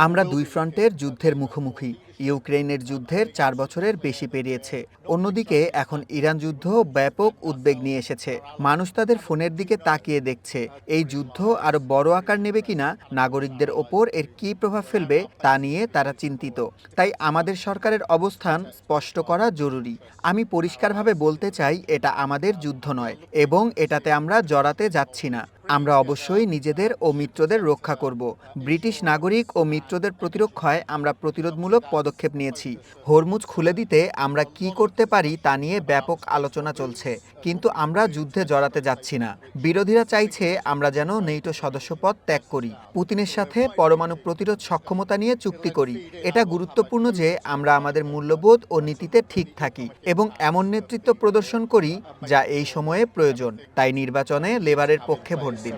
আমরা দুই ফ্রন্টের যুদ্ধের মুখোমুখি। ইউক্রেনের যুদ্ধের 4 বছরের বেশি পেরিয়েছে। অন্যদিকে এখন ইরান যুদ্ধ ব্যাপক উদ্বেগ নিয়ে এসেছে। মানুষ তাদের ফোনের দিকে তাকিয়ে দেখছে এই যুদ্ধ আরো বড় আকার নেবে কিনা, নাগরিকদের ওপর এর কী প্রভাব ফেলবে তা নিয়ে তারা চিন্তিত। তাই আমাদের সরকারের অবস্থান স্পষ্ট করা জরুরি। আমি পরিষ্কারভাবে বলতে চাই, এটা আমাদের যুদ্ধ নয় এবং এটাতে আমরা জড়াতে যাচ্ছি না। আমরা অবশ্যই নিজেদের ও মিত্রদের রক্ষা করব। ব্রিটিশ নাগরিক ও মিত্রদের প্রতিরক্ষায় আমরা প্রতিরোধমূলক পদক্ষেপ নিয়েছি। হরমুজ খুলে দিতে আমরা কি করতে পারি তা নিয়ে ব্যাপক আলোচনা চলছে, কিন্তু আমরা যুদ্ধে জড়াতে যাচ্ছি না। বিরোধীরা চাইছে আমরা যেন নেটো সদস্যপদ ত্যাগ করি, পুতিনের সাথে পরমাণু প্রতিরোধ সক্ষমতা নিয়ে চুক্তি করি। এটা গুরুত্বপূর্ণ যে আমরা আমাদের মূল্যবোধ ও নীতিতে ঠিক থাকি এবং এমন নেতৃত্ব প্রদর্শন করি যা এই সময়ে প্রয়োজন। তাই নির্বাচনে লেবারের পক্ষে ভোট দিন।